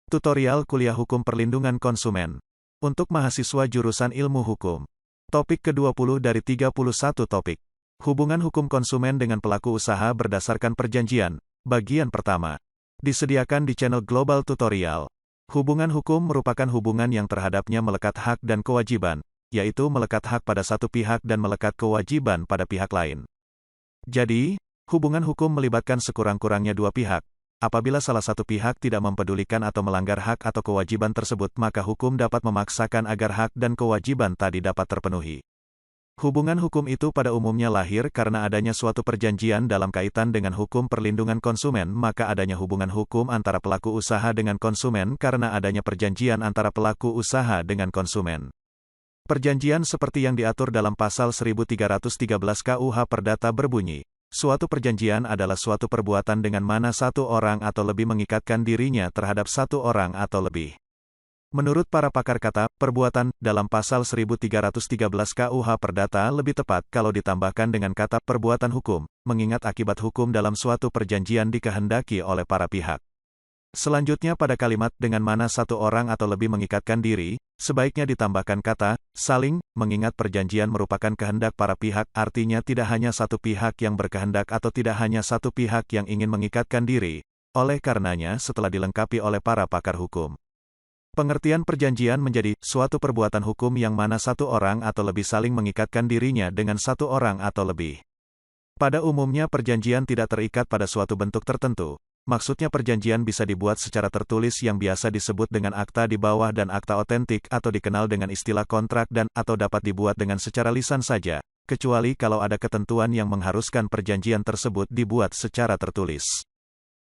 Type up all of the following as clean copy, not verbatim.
Tutorial Kuliah Hukum Perlindungan Konsumen. Untuk mahasiswa jurusan Ilmu Hukum. Topik ke-20 dari 31 topik. Hubungan hukum konsumen dengan pelaku usaha berdasarkan perjanjian. Bagian pertama. Disediakan di channel Global Tutorial. Hubungan hukum merupakan hubungan yang terhadapnya melekat hak dan kewajiban, yaitu melekat hak pada satu pihak dan melekat kewajiban pada pihak lain. Jadi, hubungan hukum melibatkan sekurang-kurangnya dua pihak. Apabila salah satu pihak tidak mempedulikan atau melanggar hak atau kewajiban tersebut, maka hukum dapat memaksakan agar hak dan kewajiban tadi dapat terpenuhi. Hubungan hukum itu pada umumnya lahir karena adanya suatu perjanjian dalam kaitan dengan hukum perlindungan konsumen, maka adanya hubungan hukum antara pelaku usaha dengan konsumen karena adanya perjanjian antara pelaku usaha dengan konsumen. Perjanjian seperti yang diatur dalam pasal 1313 KUH Perdata berbunyi, suatu perjanjian adalah suatu perbuatan dengan mana satu orang atau lebih mengikatkan dirinya terhadap satu orang atau lebih. Menurut para pakar kata, perbuatan, dalam pasal 1313 KUH Perdata lebih tepat kalau ditambahkan dengan kata perbuatan hukum, mengingat akibat hukum dalam suatu perjanjian dikehendaki oleh para pihak. Selanjutnya pada kalimat dengan mana satu orang atau lebih mengikatkan diri, sebaiknya ditambahkan kata saling, mengingat perjanjian merupakan kehendak para pihak, artinya tidak hanya satu pihak yang berkehendak atau tidak hanya satu pihak yang ingin mengikatkan diri. Oleh karenanya setelah dilengkapi oleh para pakar hukum, pengertian perjanjian menjadi suatu perbuatan hukum yang mana satu orang atau lebih saling mengikatkan dirinya dengan satu orang atau lebih. Pada umumnya perjanjian tidak terikat pada suatu bentuk tertentu. Maksudnya perjanjian bisa dibuat secara tertulis yang biasa disebut dengan akta di bawah dan akta otentik atau dikenal dengan istilah kontrak dan atau dapat dibuat dengan secara lisan saja, kecuali kalau ada ketentuan yang mengharuskan perjanjian tersebut dibuat secara tertulis.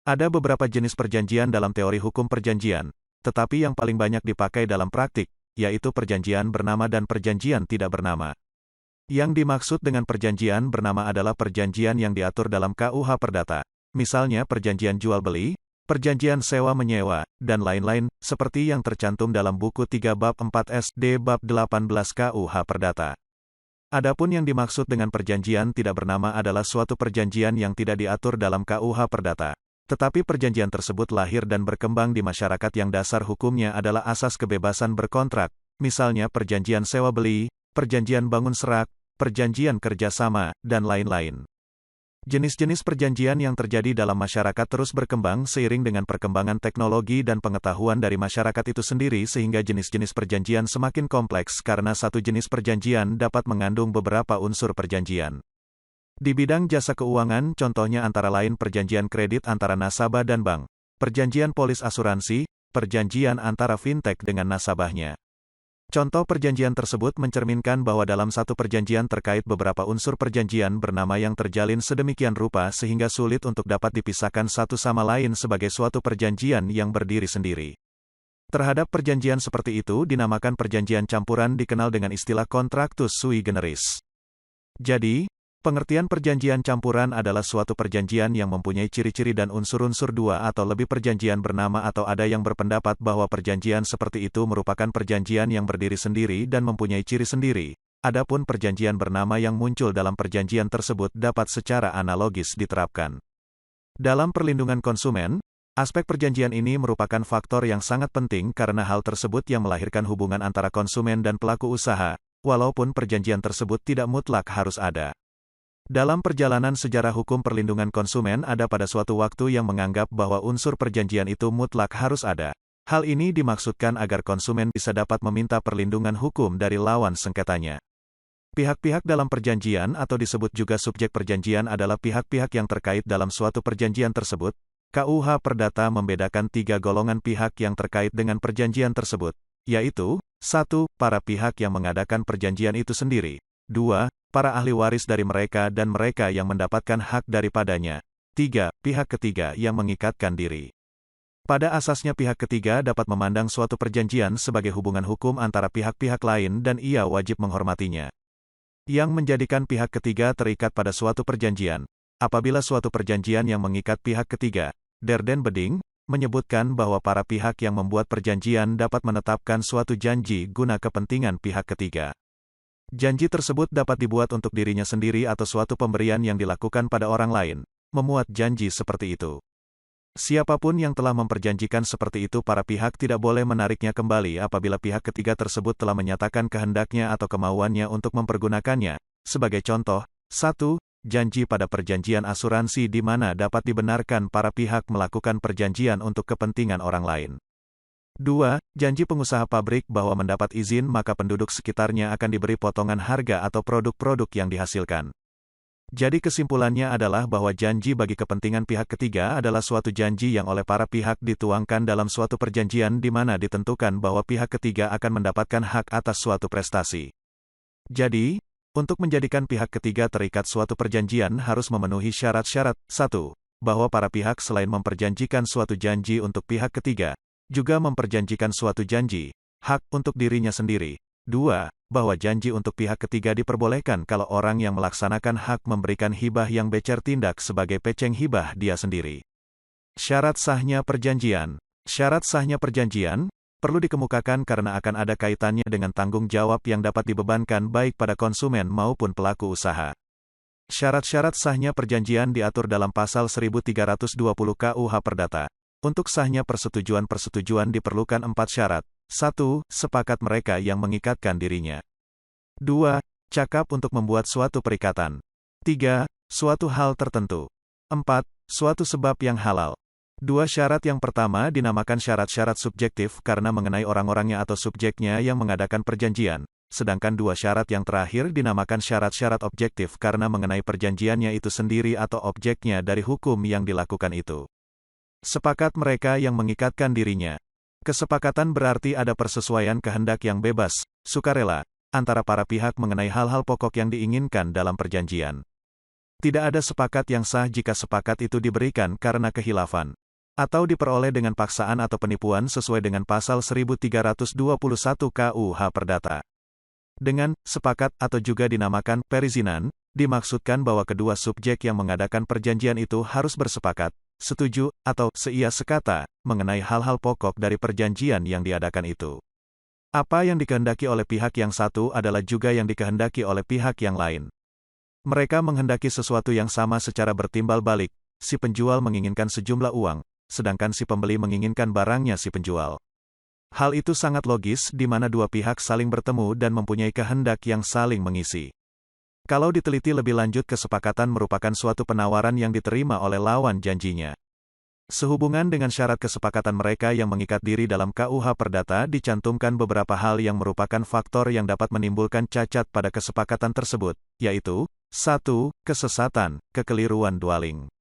Ada beberapa jenis perjanjian dalam teori hukum perjanjian, tetapi yang paling banyak dipakai dalam praktik, yaitu perjanjian bernama dan perjanjian tidak bernama. Yang dimaksud dengan perjanjian bernama adalah perjanjian yang diatur dalam KUH Perdata. Misalnya perjanjian jual-beli, perjanjian sewa-menyewa, dan lain-lain, seperti yang tercantum dalam buku 3 bab 4 SD bab 18 KUH Perdata. Adapun yang dimaksud dengan perjanjian tidak bernama adalah suatu perjanjian yang tidak diatur dalam KUH Perdata. Tetapi perjanjian tersebut lahir dan berkembang di masyarakat yang dasar hukumnya adalah asas kebebasan berkontrak, misalnya perjanjian sewa-beli, perjanjian bangun serak, perjanjian kerjasama, dan lain-lain. Jenis-jenis perjanjian yang terjadi dalam masyarakat terus berkembang seiring dengan perkembangan teknologi dan pengetahuan dari masyarakat itu sendiri sehingga jenis-jenis perjanjian semakin kompleks karena satu jenis perjanjian dapat mengandung beberapa unsur perjanjian. Di bidang jasa keuangan contohnya antara lain perjanjian kredit antara nasabah dan bank, perjanjian polis asuransi, perjanjian antara fintech dengan nasabahnya. Contoh perjanjian tersebut mencerminkan bahwa dalam satu perjanjian terkait beberapa unsur perjanjian bernama yang terjalin sedemikian rupa sehingga sulit untuk dapat dipisahkan satu sama lain sebagai suatu perjanjian yang berdiri sendiri. Terhadap perjanjian seperti itu dinamakan perjanjian campuran dikenal dengan istilah contractus sui generis. Jadi, pengertian perjanjian campuran adalah suatu perjanjian yang mempunyai ciri-ciri dan unsur-unsur dua atau lebih perjanjian bernama atau ada yang berpendapat bahwa perjanjian seperti itu merupakan perjanjian yang berdiri sendiri dan mempunyai ciri sendiri. Adapun perjanjian bernama yang muncul dalam perjanjian tersebut dapat secara analogis diterapkan. Dalam perlindungan konsumen, aspek perjanjian ini merupakan faktor yang sangat penting karena hal tersebut yang melahirkan hubungan antara konsumen dan pelaku usaha, walaupun perjanjian tersebut tidak mutlak harus ada. Dalam perjalanan sejarah hukum perlindungan konsumen ada pada suatu waktu yang menganggap bahwa unsur perjanjian itu mutlak harus ada. Hal ini dimaksudkan agar konsumen bisa dapat meminta perlindungan hukum dari lawan sengketanya. Pihak-pihak dalam perjanjian atau disebut juga subjek perjanjian adalah pihak-pihak yang terkait dalam suatu perjanjian tersebut. KUH Perdata membedakan tiga golongan pihak yang terkait dengan perjanjian tersebut, yaitu 1. Para pihak yang mengadakan perjanjian itu sendiri. 2. Para ahli waris dari mereka dan mereka yang mendapatkan hak daripadanya. 3. Pihak ketiga yang mengikatkan diri. Pada asasnya pihak ketiga dapat memandang suatu perjanjian sebagai hubungan hukum antara pihak-pihak lain dan ia wajib menghormatinya. Yang menjadikan pihak ketiga terikat pada suatu perjanjian. Apabila suatu perjanjian yang mengikat pihak ketiga, der den beding, menyebutkan bahwa para pihak yang membuat perjanjian dapat menetapkan suatu janji guna kepentingan pihak ketiga. Janji tersebut dapat dibuat untuk dirinya sendiri atau suatu pemberian yang dilakukan pada orang lain, memuat janji seperti itu. Siapapun yang telah memperjanjikan seperti itu, para pihak tidak boleh menariknya kembali apabila pihak ketiga tersebut telah menyatakan kehendaknya atau kemauannya untuk mempergunakannya. Sebagai contoh, 1. Janji pada perjanjian asuransi di mana dapat dibenarkan para pihak melakukan perjanjian untuk kepentingan orang lain. 2. Janji pengusaha pabrik bahwa mendapat izin maka penduduk sekitarnya akan diberi potongan harga atau produk-produk yang dihasilkan. Jadi kesimpulannya adalah bahwa janji bagi kepentingan pihak ketiga adalah suatu janji yang oleh para pihak dituangkan dalam suatu perjanjian di mana ditentukan bahwa pihak ketiga akan mendapatkan hak atas suatu prestasi. Jadi, untuk menjadikan pihak ketiga terikat suatu perjanjian harus memenuhi syarat-syarat. 1. Bahwa para pihak selain memperjanjikan suatu janji untuk pihak ketiga, juga memperjanjikan suatu janji, hak untuk dirinya sendiri. 2. Bahwa janji untuk pihak ketiga diperbolehkan kalau orang yang melaksanakan hak memberikan hibah yang becer tindak sebagai peceng hibah dia sendiri. Syarat sahnya perjanjian. Syarat sahnya perjanjian perlu dikemukakan karena akan ada kaitannya dengan tanggung jawab yang dapat dibebankan baik pada konsumen maupun pelaku usaha. Syarat-syarat sahnya perjanjian diatur dalam pasal 1320 KUH Perdata. Untuk sahnya persetujuan diperlukan 4 syarat. 1. Sepakat mereka yang mengikatkan dirinya. 2. Cakap untuk membuat suatu perikatan. 3. Suatu hal tertentu. 4. Suatu sebab yang halal. 2 syarat yang pertama dinamakan syarat-syarat subjektif karena mengenai orang-orangnya atau subjeknya yang mengadakan perjanjian, sedangkan 2 syarat yang terakhir dinamakan syarat-syarat objektif karena mengenai perjanjiannya itu sendiri atau objeknya dari hukum yang dilakukan itu. Sepakat mereka yang mengikatkan dirinya. Kesepakatan berarti ada persesuaian kehendak yang bebas, sukarela, antara para pihak mengenai hal-hal pokok yang diinginkan dalam perjanjian. Tidak ada sepakat yang sah jika sepakat itu diberikan karena kehilafan, atau diperoleh dengan paksaan atau penipuan sesuai dengan pasal 1321 KUH Perdata. Dengan sepakat atau juga dinamakan perizinan, dimaksudkan bahwa kedua subjek yang mengadakan perjanjian itu harus bersepakat, setuju, atau seia sekata, mengenai hal-hal pokok dari perjanjian yang diadakan itu. Apa yang dikehendaki oleh pihak yang satu adalah juga yang dikehendaki oleh pihak yang lain. Mereka menghendaki sesuatu yang sama secara bertimbal balik, si penjual menginginkan sejumlah uang, sedangkan si pembeli menginginkan barangnya si penjual. Hal itu sangat logis di mana dua pihak saling bertemu dan mempunyai kehendak yang saling mengisi. Kalau diteliti lebih lanjut, kesepakatan merupakan suatu penawaran yang diterima oleh lawan janjinya. Sehubungan dengan syarat kesepakatan mereka yang mengikat diri dalam KUH Perdata dicantumkan beberapa hal yang merupakan faktor yang dapat menimbulkan cacat pada kesepakatan tersebut, yaitu 1. Kesesatan, kekeliruan dwelling.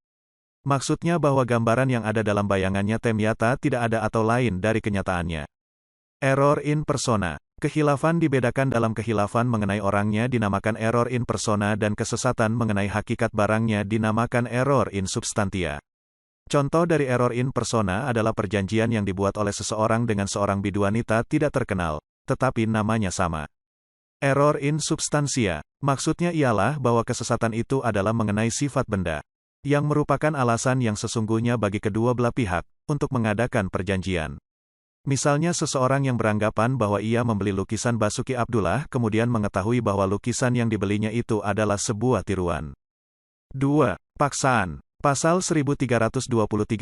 Maksudnya bahwa gambaran yang ada dalam bayangannya nyata tidak ada atau lain dari kenyataannya. Error in persona. Kehilafan dibedakan dalam kehilafan mengenai orangnya dinamakan error in persona dan kesesatan mengenai hakikat barangnya dinamakan error in substantia. Contoh dari error in persona adalah perjanjian yang dibuat oleh seseorang dengan seorang biduanita tidak terkenal, tetapi namanya sama. Error in substantia, maksudnya ialah bahwa kesesatan itu adalah mengenai sifat benda, yang merupakan alasan yang sesungguhnya bagi kedua belah pihak, untuk mengadakan perjanjian. Misalnya seseorang yang beranggapan bahwa ia membeli lukisan Basuki Abdullah kemudian mengetahui bahwa lukisan yang dibelinya itu adalah sebuah tiruan. 2. Paksaan. Pasal 1323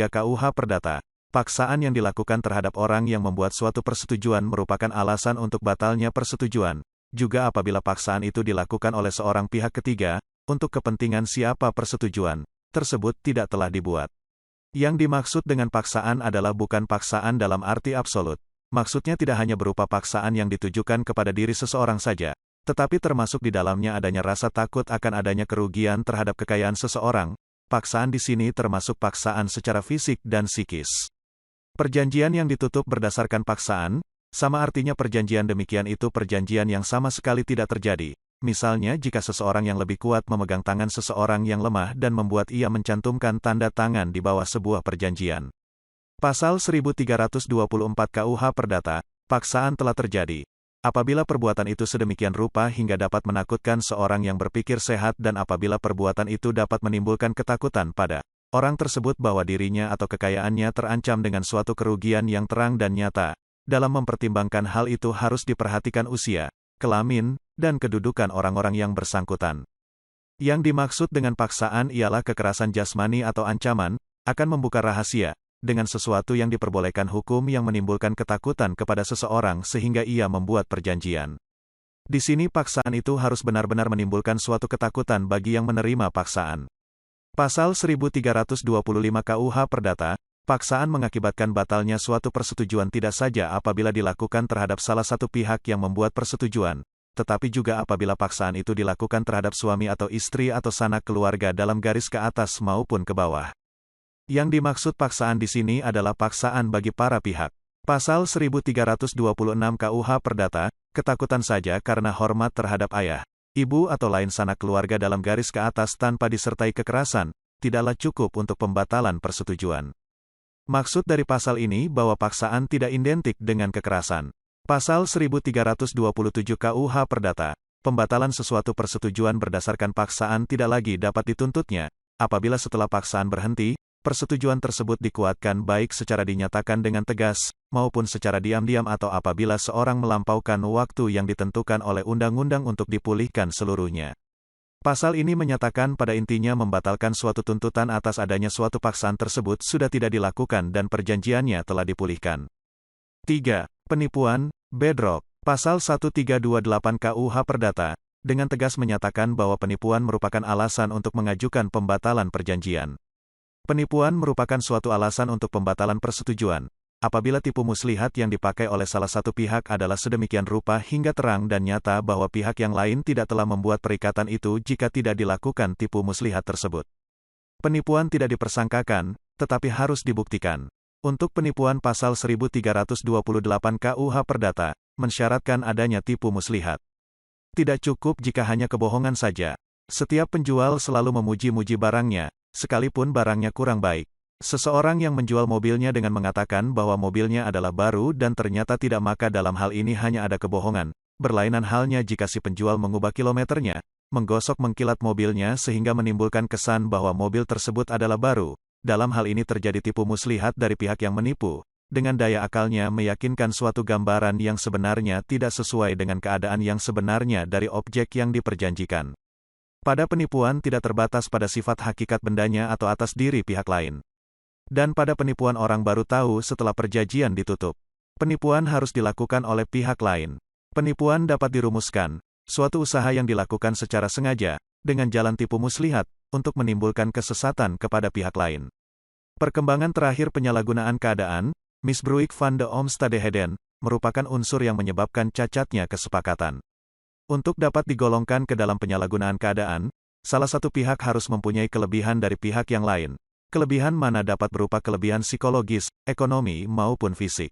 KUH Perdata. Paksaan yang dilakukan terhadap orang yang membuat suatu persetujuan merupakan alasan untuk batalnya persetujuan, juga apabila paksaan itu dilakukan oleh seorang pihak ketiga, untuk kepentingan siapa persetujuan tersebut tidak telah dibuat. Yang dimaksud dengan paksaan adalah bukan paksaan dalam arti absolut. Maksudnya tidak hanya berupa paksaan yang ditujukan kepada diri seseorang saja, tetapi termasuk di dalamnya adanya rasa takut akan adanya kerugian terhadap kekayaan seseorang. Paksaan di sini termasuk paksaan secara fisik dan psikis. Perjanjian yang ditutup berdasarkan paksaan, sama artinya perjanjian demikian itu perjanjian yang sama sekali tidak terjadi. Misalnya jika seseorang yang lebih kuat memegang tangan seseorang yang lemah dan membuat ia mencantumkan tanda tangan di bawah sebuah perjanjian. Pasal 1324 KUH Perdata, paksaan telah terjadi. Apabila perbuatan itu sedemikian rupa hingga dapat menakutkan seorang yang berpikir sehat dan apabila perbuatan itu dapat menimbulkan ketakutan pada orang tersebut bahwa dirinya atau kekayaannya terancam dengan suatu kerugian yang terang dan nyata. Dalam mempertimbangkan hal itu harus diperhatikan usia, kelamin, dan kedudukan orang-orang yang bersangkutan. Yang dimaksud dengan paksaan ialah kekerasan jasmani atau ancaman, akan membuka rahasia, dengan sesuatu yang diperbolehkan hukum yang menimbulkan ketakutan kepada seseorang sehingga ia membuat perjanjian. Di sini paksaan itu harus benar-benar menimbulkan suatu ketakutan bagi yang menerima paksaan. Pasal 1325 KUH Perdata, paksaan mengakibatkan batalnya suatu persetujuan tidak saja apabila dilakukan terhadap salah satu pihak yang membuat persetujuan, tetapi juga apabila paksaan itu dilakukan terhadap suami atau istri atau sanak keluarga dalam garis ke atas maupun ke bawah. Yang dimaksud paksaan di sini adalah paksaan bagi para pihak. Pasal 1326 KUH Perdata, ketakutan saja karena hormat terhadap ayah, ibu atau lain sanak keluarga dalam garis ke atas tanpa disertai kekerasan, tidaklah cukup untuk pembatalan persetujuan. Maksud dari pasal ini bahwa paksaan tidak identik dengan kekerasan. Pasal 1327 KUH Perdata, pembatalan sesuatu persetujuan berdasarkan paksaan tidak lagi dapat dituntutnya, apabila setelah paksaan berhenti, persetujuan tersebut dikuatkan baik secara dinyatakan dengan tegas, maupun secara diam-diam atau apabila seorang melampaukan waktu yang ditentukan oleh undang-undang untuk dipulihkan seluruhnya. Pasal ini menyatakan pada intinya membatalkan suatu tuntutan atas adanya suatu paksaan tersebut sudah tidak dilakukan dan perjanjiannya telah dipulihkan. 3. Penipuan, bedrock. Pasal 1328 KUH Perdata, dengan tegas menyatakan bahwa penipuan merupakan alasan untuk mengajukan pembatalan perjanjian. Penipuan merupakan suatu alasan untuk pembatalan persetujuan, apabila tipu muslihat yang dipakai oleh salah satu pihak adalah sedemikian rupa hingga terang dan nyata bahwa pihak yang lain tidak telah membuat perikatan itu jika tidak dilakukan tipu muslihat tersebut. Penipuan tidak dipersangkakan, tetapi harus dibuktikan. Untuk penipuan pasal 1328 KUH Perdata, mensyaratkan adanya tipu muslihat. Tidak cukup jika hanya kebohongan saja. Setiap penjual selalu memuji-muji barangnya, sekalipun barangnya kurang baik. Seseorang yang menjual mobilnya dengan mengatakan bahwa mobilnya adalah baru dan ternyata tidak, maka dalam hal ini hanya ada kebohongan. Berlainan halnya jika si penjual mengubah kilometernya, menggosok mengkilat mobilnya sehingga menimbulkan kesan bahwa mobil tersebut adalah baru. Dalam hal ini terjadi tipu muslihat dari pihak yang menipu, dengan daya akalnya meyakinkan suatu gambaran yang sebenarnya tidak sesuai dengan keadaan yang sebenarnya dari objek yang diperjanjikan. Pada penipuan tidak terbatas pada sifat hakikat bendanya atau atas diri pihak lain. Dan pada penipuan orang baru tahu setelah perjanjian ditutup. Penipuan harus dilakukan oleh pihak lain. Penipuan dapat dirumuskan, suatu usaha yang dilakukan secara sengaja, dengan jalan tipu muslihat, untuk menimbulkan kesesatan kepada pihak lain. Perkembangan terakhir penyalahgunaan keadaan, misbruik van de omstandigheden, merupakan unsur yang menyebabkan cacatnya kesepakatan. Untuk dapat digolongkan ke dalam penyalahgunaan keadaan, salah satu pihak harus mempunyai kelebihan dari pihak yang lain. Kelebihan mana dapat berupa kelebihan psikologis, ekonomi, maupun fisik.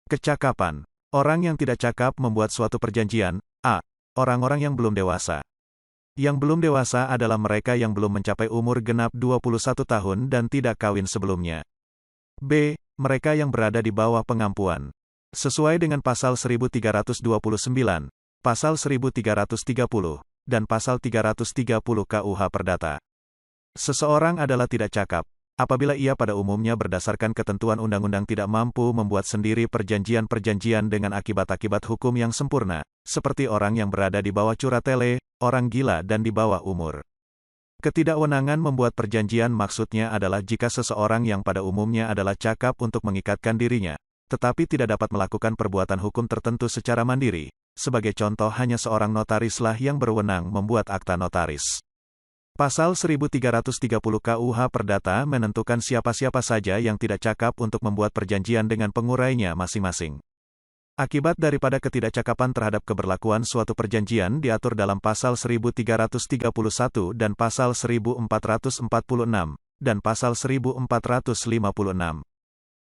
Kecakapan. Orang yang tidak cakap membuat suatu perjanjian. A. Orang-orang yang belum dewasa. Yang belum dewasa adalah mereka yang belum mencapai umur genap 21 tahun dan tidak kawin sebelumnya. B. Mereka yang berada di bawah pengampuan. Sesuai dengan pasal 1329, pasal 1330, dan pasal 330 KUH Perdata. Seseorang adalah tidak cakap, apabila ia pada umumnya berdasarkan ketentuan undang-undang tidak mampu membuat sendiri perjanjian-perjanjian dengan akibat-akibat hukum yang sempurna, seperti orang yang berada di bawah curatele, orang gila dan di bawah umur. Ketidakwenangan membuat perjanjian maksudnya adalah jika seseorang yang pada umumnya adalah cakap untuk mengikatkan dirinya, tetapi tidak dapat melakukan perbuatan hukum tertentu secara mandiri. Sebagai contoh hanya seorang notarislah yang berwenang membuat akta notaris. Pasal 1330 KUH Perdata menentukan siapa-siapa saja yang tidak cakap untuk membuat perjanjian dengan pengurainya masing-masing. Akibat daripada ketidakcakapan terhadap keberlakuan suatu perjanjian diatur dalam pasal 1331 dan pasal 1446, dan pasal 1456.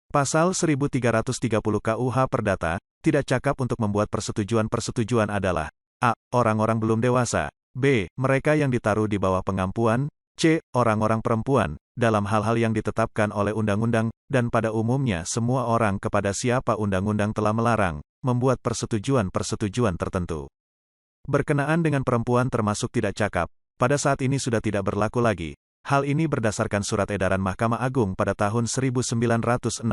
Pasal 1330 KUH Perdata, tidak cakap untuk membuat persetujuan-persetujuan adalah A. Orang-orang belum dewasa. B. Mereka yang ditaruh di bawah pengampuan. C. Orang-orang perempuan, dalam hal-hal yang ditetapkan oleh undang-undang, dan pada umumnya semua orang kepada siapa undang-undang telah melarang, membuat persetujuan-persetujuan tertentu. Berkenaan dengan perempuan termasuk tidak cakap, pada saat ini sudah tidak berlaku lagi, Hal ini berdasarkan surat edaran Mahkamah Agung pada tahun 1963.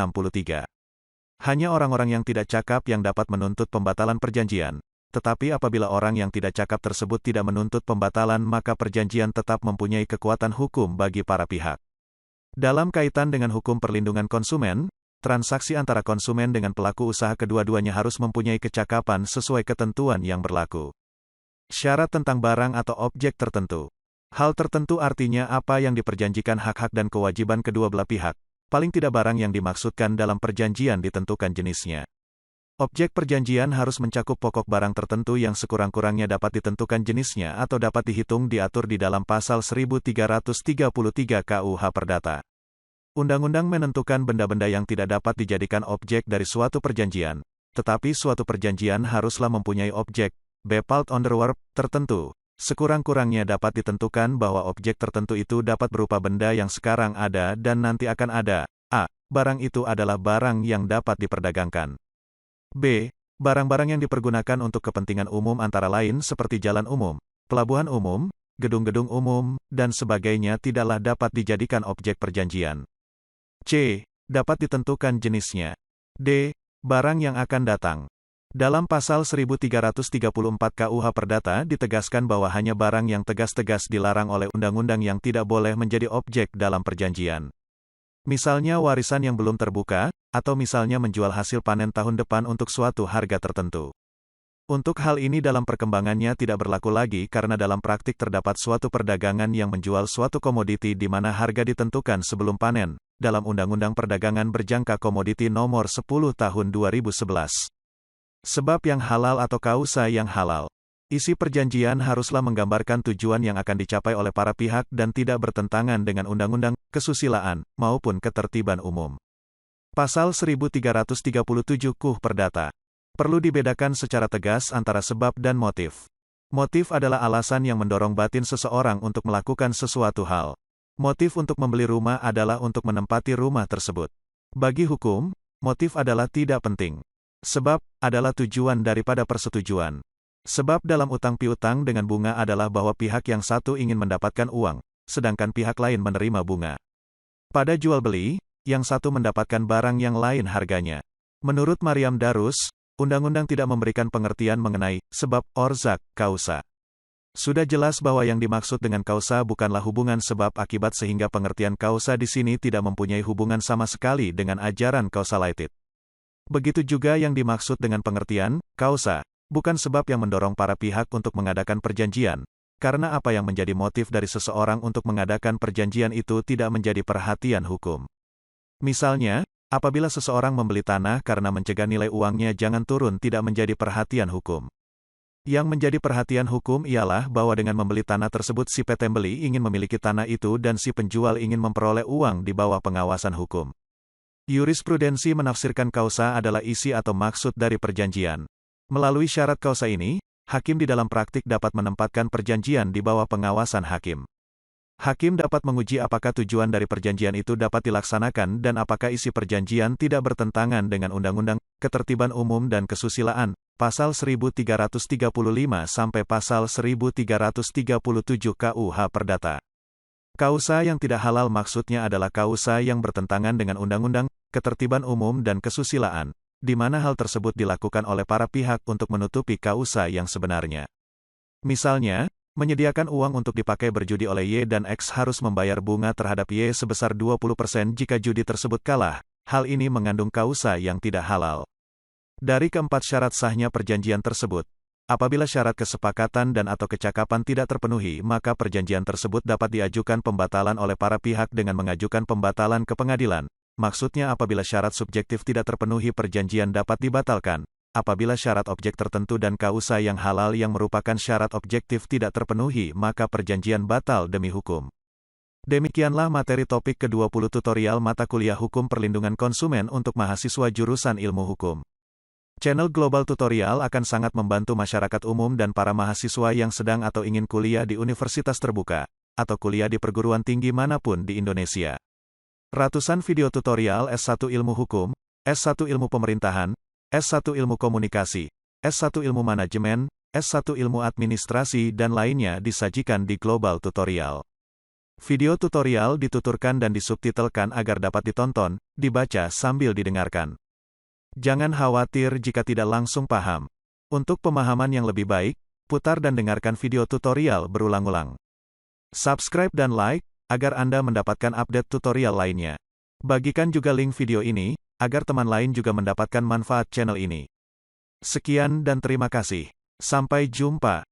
Hanya orang-orang yang tidak cakap yang dapat menuntut pembatalan perjanjian. Tetapi apabila orang yang tidak cakap tersebut tidak menuntut pembatalan, maka perjanjian tetap mempunyai kekuatan hukum bagi para pihak. Dalam kaitan dengan hukum perlindungan konsumen, transaksi antara konsumen dengan pelaku usaha kedua-duanya harus mempunyai kecakapan sesuai ketentuan yang berlaku. Syarat tentang barang atau objek tertentu. Hal tertentu artinya apa yang diperjanjikan hak-hak dan kewajiban kedua belah pihak, paling tidak barang yang dimaksudkan dalam perjanjian ditentukan jenisnya. Objek perjanjian harus mencakup pokok barang tertentu yang sekurang-kurangnya dapat ditentukan jenisnya atau dapat dihitung diatur di dalam pasal 1333 KUH Perdata. Undang-undang menentukan benda-benda yang tidak dapat dijadikan objek dari suatu perjanjian, tetapi suatu perjanjian haruslah mempunyai objek, default on the verb, tertentu. Sekurang-kurangnya dapat ditentukan bahwa objek tertentu itu dapat berupa benda yang sekarang ada dan nanti akan ada. A. Barang itu adalah barang yang dapat diperdagangkan. B. Barang-barang yang dipergunakan untuk kepentingan umum antara lain seperti jalan umum, pelabuhan umum, gedung-gedung umum, dan sebagainya tidaklah dapat dijadikan objek perjanjian. C. Dapat ditentukan jenisnya. D. Barang yang akan datang. Dalam pasal 1334 KUH Perdata ditegaskan bahwa hanya barang yang tegas-tegas dilarang oleh undang-undang yang tidak boleh menjadi objek dalam perjanjian. Misalnya warisan yang belum terbuka, atau misalnya menjual hasil panen tahun depan untuk suatu harga tertentu. Untuk hal ini dalam perkembangannya tidak berlaku lagi karena dalam praktik terdapat suatu perdagangan yang menjual suatu komoditi di mana harga ditentukan sebelum panen, dalam Undang-Undang Perdagangan Berjangka Komoditi Nomor 10 Tahun 2011. Sebab yang halal atau kausa yang halal. Isi perjanjian haruslah menggambarkan tujuan yang akan dicapai oleh para pihak dan tidak bertentangan dengan undang-undang, kesusilaan, maupun ketertiban umum. Pasal 1337 KUH Perdata. Perlu dibedakan secara tegas antara sebab dan motif. Motif adalah alasan yang mendorong batin seseorang untuk melakukan sesuatu hal. Motif untuk membeli rumah adalah untuk menempati rumah tersebut. Bagi hukum, motif adalah tidak penting. Sebab adalah tujuan daripada persetujuan. Sebab dalam utang piutang dengan bunga adalah bahwa pihak yang satu ingin mendapatkan uang, sedangkan pihak lain menerima bunga. Pada jual beli, yang satu mendapatkan barang yang lain harganya. Menurut Maryam Darus, undang-undang tidak memberikan pengertian mengenai sebab orzak kausa. Sudah jelas bahwa yang dimaksud dengan kausa bukanlah hubungan sebab akibat sehingga pengertian kausa di sini tidak mempunyai hubungan sama sekali dengan ajaran causalated. Begitu juga yang dimaksud dengan pengertian kausa, bukan sebab yang mendorong para pihak untuk mengadakan perjanjian, karena apa yang menjadi motif dari seseorang untuk mengadakan perjanjian itu tidak menjadi perhatian hukum. Misalnya, apabila seseorang membeli tanah karena mencegah nilai uangnya jangan turun tidak menjadi perhatian hukum. Yang menjadi perhatian hukum ialah bahwa dengan membeli tanah tersebut si petembeli ingin memiliki tanah itu dan si penjual ingin memperoleh uang di bawah pengawasan hukum. Jurisprudensi menafsirkan kausa adalah isi atau maksud dari perjanjian. Melalui syarat kausa ini, hakim di dalam praktik dapat menempatkan perjanjian di bawah pengawasan hakim. Hakim dapat menguji apakah tujuan dari perjanjian itu dapat dilaksanakan dan apakah isi perjanjian tidak bertentangan dengan Undang-Undang Ketertiban Umum dan Kesusilaan, pasal 1335 sampai pasal 1337 KUH Perdata. Kausa yang tidak halal maksudnya adalah kausa yang bertentangan dengan Undang-Undang Ketertiban Umum dan Kesusilaan, di mana hal tersebut dilakukan oleh para pihak untuk menutupi kausa yang sebenarnya. Misalnya, menyediakan uang untuk dipakai berjudi oleh Y dan X harus membayar bunga terhadap Y sebesar 20% jika judi tersebut kalah. Hal ini mengandung kausa yang tidak halal. Dari keempat syarat sahnya perjanjian tersebut, apabila syarat kesepakatan dan atau kecakapan tidak terpenuhi, maka perjanjian tersebut dapat diajukan pembatalan oleh para pihak dengan mengajukan pembatalan ke pengadilan. Maksudnya apabila syarat subjektif tidak terpenuhi perjanjian dapat dibatalkan. Apabila syarat objek tertentu dan kausa yang halal yang merupakan syarat objektif tidak terpenuhi, maka perjanjian batal demi hukum. Demikianlah materi topik ke-20 tutorial mata kuliah Hukum Perlindungan Konsumen untuk mahasiswa jurusan Ilmu Hukum. Channel Global Tutorial akan sangat membantu masyarakat umum dan para mahasiswa yang sedang atau ingin kuliah di universitas terbuka, atau kuliah di perguruan tinggi manapun di Indonesia. Ratusan video tutorial S1 Ilmu Hukum, S1 Ilmu Pemerintahan, S1 Ilmu Komunikasi, S1 Ilmu Manajemen, S1 Ilmu Administrasi dan lainnya disajikan di Global Tutorial. Video tutorial dituturkan dan disubtitelkan agar dapat ditonton, dibaca sambil didengarkan. Jangan khawatir jika tidak langsung paham. Untuk pemahaman yang lebih baik, putar dan dengarkan video tutorial berulang-ulang. Subscribe dan like, agar Anda mendapatkan update tutorial lainnya. Bagikan juga link video ini, agar teman lain juga mendapatkan manfaat channel ini. Sekian dan terima kasih. Sampai jumpa.